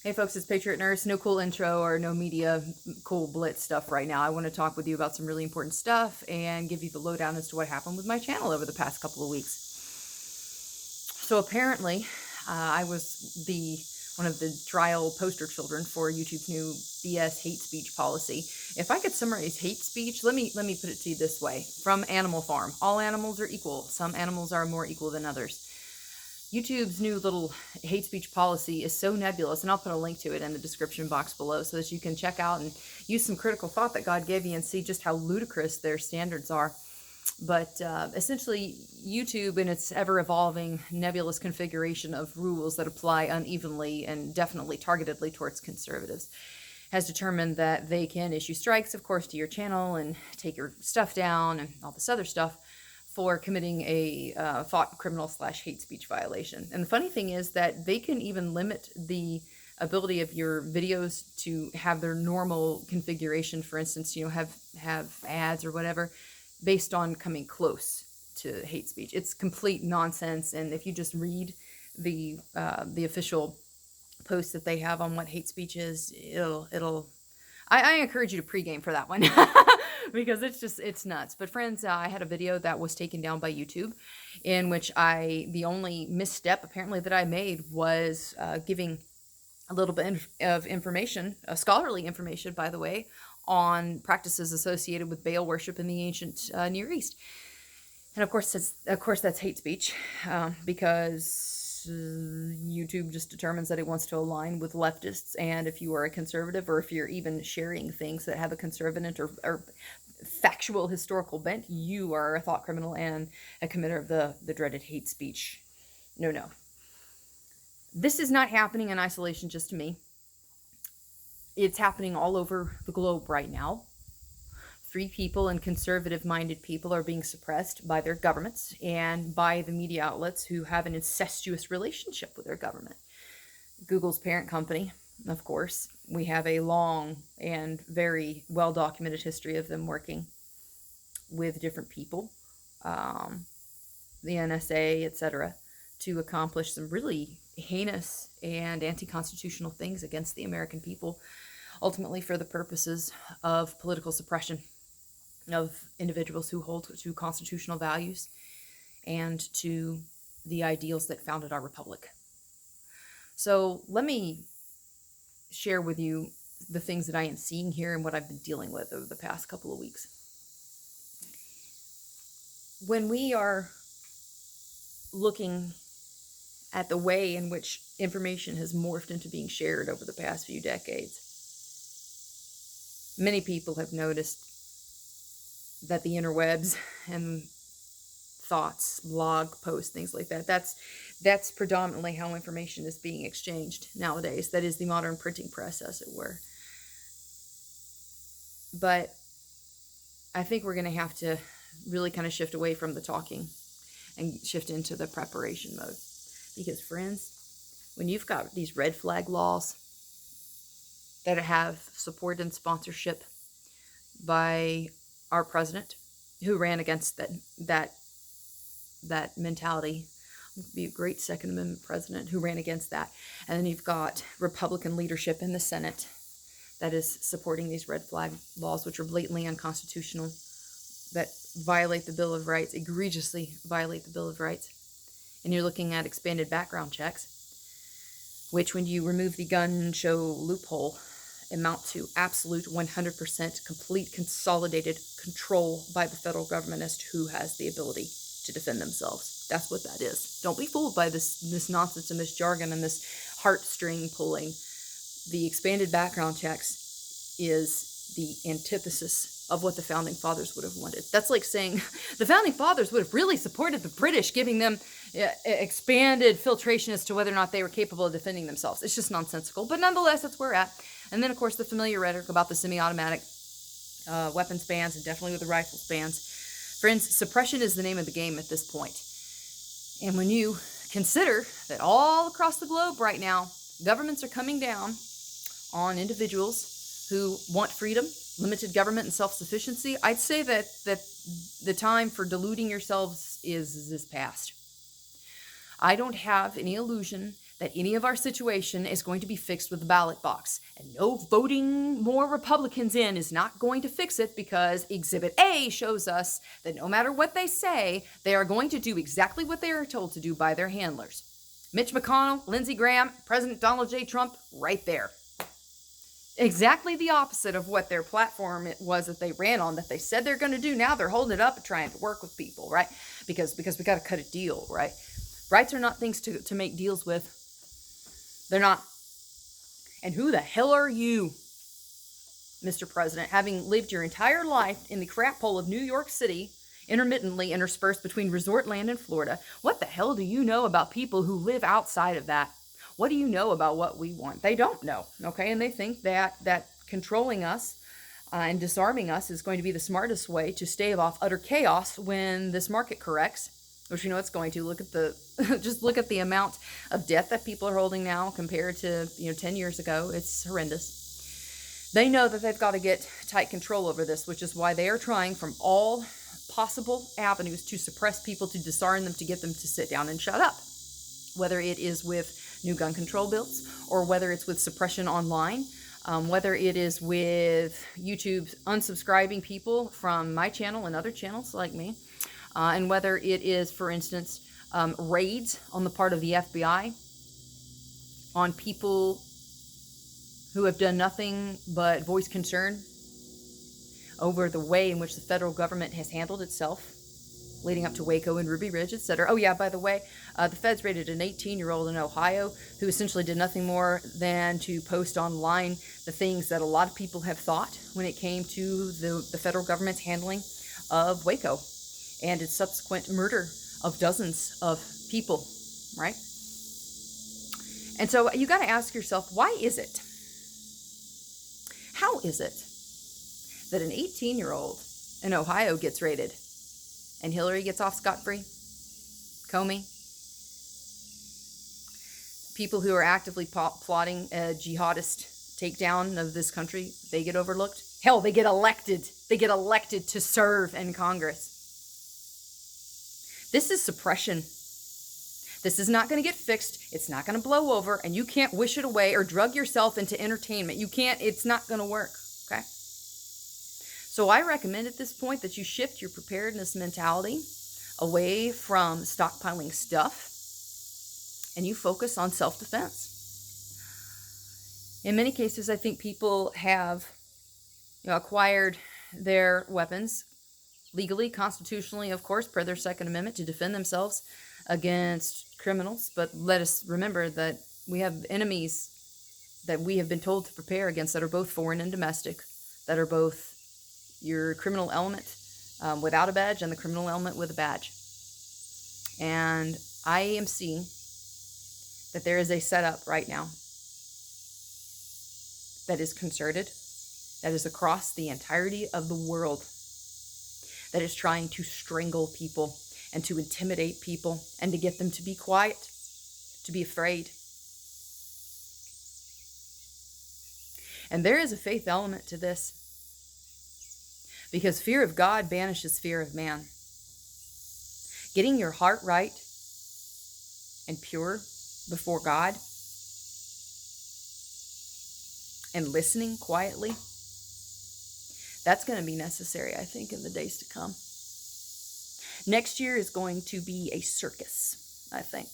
Hey folks, it's Patriot Nurse. No cool intro or no media cool blitz stuff right now. I want to talk with you about some really important stuff and give you the lowdown as to what happened with my channel over the past couple of weeks. So apparently, I was one of the trial poster children for YouTube's new BS hate speech policy. If I could summarize hate speech, let me put it to you this way. From Animal Farm, all animals are equal. Some animals are more equal than others. YouTube's new little hate speech policy is so nebulous, and I'll put a link to it in the description box below so that you can check out and use some critical thought that God gave you and see just how ludicrous their standards are. But essentially, YouTube, in its ever-evolving nebulous configuration of rules that apply unevenly and definitely targetedly towards conservatives, has determined that they can issue strikes, of course, to your channel and take your stuff down and all this other stuff for committing a thought criminal / hate speech violation. And the funny thing is that they can even limit the ability of your videos to have their normal configuration. For instance, have ads or whatever, based on coming close to hate speech. It's complete nonsense. And if you just read the official post that they have on what hate speech is, I encourage you to pregame for that one because it's nuts. But friends, I had a video that was taken down by YouTube in which the only misstep apparently that I made was giving a little bit of information, scholarly information, by the way, on practices associated with Baal worship in the ancient Near East. And of course that's hate speech because YouTube just determines that it wants to align with leftists, and if you are a conservative, or if you're even sharing things that have a conservative or factual historical bent, you are a thought criminal and a committer of the dreaded hate speech. No. This is not happening in isolation just to me. It's happening all over the globe right now. Free people and conservative-minded people are being suppressed by their governments and by the media outlets who have an incestuous relationship with their government. Google's parent company, of course. We have a long and very well-documented history of them working with different people, the NSA, etc., to accomplish some really heinous and anti-constitutional things against the American people, ultimately for the purposes of political suppression of individuals who hold to constitutional values and to the ideals that founded our republic. So let me share with you the things that I am seeing here and what I've been dealing with over the past couple of weeks. When we are looking at the way in which information has morphed into being shared over the past few decades, many people have noticed that the interwebs and thoughts, blog posts, things like that, that's predominantly how information is being exchanged nowadays. That is the modern printing press, as it were. But I think we're going to have to really kind of shift away from the talking and shift into the preparation mode. Because friends, when you've got these red flag laws that have support and sponsorship by our president, who ran against that mentality, be a great Second Amendment president who ran against that, and then you've got Republican leadership in the Senate that is supporting these red flag laws, which are blatantly unconstitutional, that violate the Bill of Rights, egregiously violate the Bill of Rights. And you're looking at expanded background checks, which, when you remove the gun show loophole, amount to absolute 100% complete consolidated control by the federal government as to who has the ability to defend themselves. That's what that is. Don't be fooled by this nonsense and this jargon and this heartstring pulling. The expanded background checks is the antithesis of what the founding fathers would have wanted. That's like saying the founding fathers would have really supported the British, giving them expanded filtration as to whether or not they were capable of defending themselves. It's just nonsensical, but nonetheless, that's where we're at. And then, of course, the familiar rhetoric about the semi-automatic weapons bans, and definitely with the rifles bans. Friends, suppression is the name of the game at this point. And when you consider that all across the globe right now, governments are coming down on individuals who want freedom, limited government, and self-sufficiency, I'd say that the time for deluding yourselves is past. I don't have any illusion that any of our situation is going to be fixed with the ballot box. And no voting more Republicans in is not going to fix it, because Exhibit A shows us that no matter what they say, they are going to do exactly what they are told to do by their handlers. Mitch McConnell, Lindsey Graham, President Donald J. Trump, right there. Exactly the opposite of what their platform it was that they ran on, that they said they're going to do. Now they're holding it up and trying to work with people, right? Because we got to cut a deal, right? Rights are not things to make deals with. They're not. And who the hell are you, Mr. President, having lived your entire life in the crap hole of New York City, intermittently interspersed between resort land and Florida? What the hell do you know about people who live outside of that? What do you know about what we want? They don't know, okay? And they think that controlling us and disarming us is going to be the smartest way to stave off utter chaos when this market corrects, which you know it's going to. Look at the just look at the amount of debt that people are holding now compared to 10 years ago. It's horrendous. They know that they've got to get tight control over this, which is why they are trying from all possible avenues to suppress people, to disarm them, to get them to sit down and shut up. Whether it is with new gun control bills, or whether it's with suppression online, whether it is with YouTube unsubscribing people from my channel and other channels like me, and whether it is, for instance, raids on the part of the FBI on people who have done nothing but voice concern over the way in which the federal government has handled itself, leading up to Waco and Ruby Ridge, etc. Oh yeah, by the way, the feds raided an 18-year-old in Ohio who essentially did nothing more than to post online the things that a lot of people have thought when it came to the federal government's handling of Waco and its subsequent murder of dozens of people, right? And so you got to ask yourself, why is it? How is it that an 18-year-old in Ohio gets raided and Hillary gets off scot-free? Comey? People who are actively plotting a jihadist takedown of this country, they get overlooked. Hell, they get elected. They get elected to serve in Congress. This is suppression. This is not going to get fixed. It's not going to blow over, and you can't wish it away or drug yourself into entertainment. You can't. It's not going to work, okay? So I recommend at this point that you shift your preparedness mentality away from stockpiling stuff, and you focus on self-defense. In many cases, I think people have acquired their weapons legally, constitutionally, of course, per their Second Amendment, to defend themselves against criminals. But let us remember that we have enemies that we have been told to prepare against that are both foreign and domestic, that are both your criminal element without a badge and the criminal element with a badge. And I am seeing that there is a setup right now that is concerted, that is across the entirety of the world, that is trying to strangle people and to intimidate people and to get them to be quiet, to be afraid. And there is a faith element to this, because fear of God banishes fear of man. Getting your heart right and pure before God and listening quietly, that's going to be necessary, I think, in the days to come. Next year is going to be a circus, I think.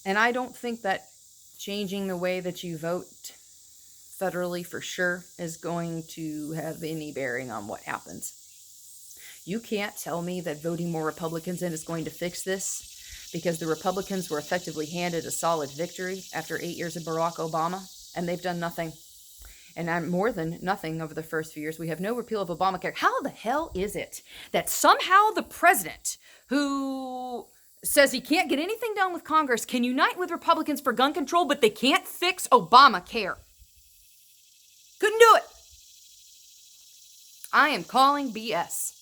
And I don't think that changing the way that you vote federally for sure is going to have any bearing on what happens. You can't tell me that voting more Republicans in is going to fix this, because the Republicans were effectively handed a solid victory after 8 years of Barack Obama, and they've done nothing. And more than nothing over the first few years. We have no repeal of Obamacare. How the hell is it that somehow the president, who says he can't get anything done with Congress, can unite with Republicans for gun control, but they can't fix Obamacare? Couldn't do it. I am calling BS.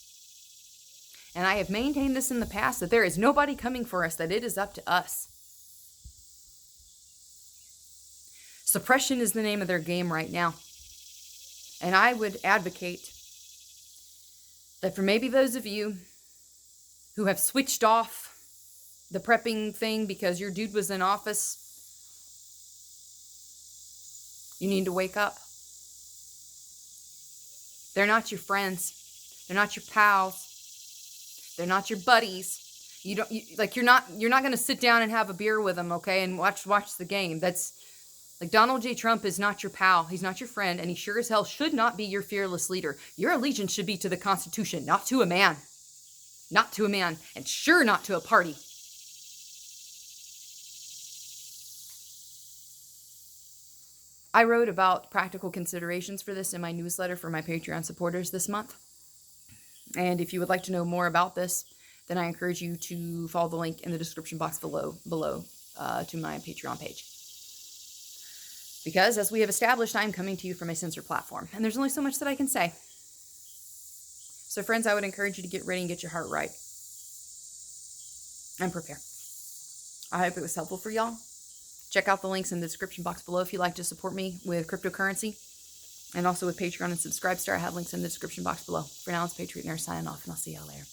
And I have maintained this in the past, that there is nobody coming for us, that it is up to us. Suppression is the name of their game right now. And I would advocate that for maybe those of you who have switched off the prepping thing because your dude was in office, you need to wake up. They're not your friends. They're not your pals. They're not your buddies. You're not going to sit down and have a beer with them, okay, and watch the game. That's like Donald J. Trump is not your pal. He's not your friend, and he sure as hell should not be your fearless leader. Your allegiance should be to the Constitution, not to a man. Not to a man, and sure not to a party. I wrote about practical considerations for this in my newsletter for my Patreon supporters this month. And if you would like to know more about this, then I encourage you to follow the link in the description box below to my Patreon page. Because, as we have established, I am coming to you from a censored platform, and there's only so much that I can say. So, friends, I would encourage you to get ready and get your heart right. And prepare. I hope it was helpful for y'all. Check out the links in the description box below if you'd like to support me with cryptocurrency. And also with Patreon and Subscribestar. I have links in the description box below. For now, it's Patriot Nurse signing off, and I'll see y'all later.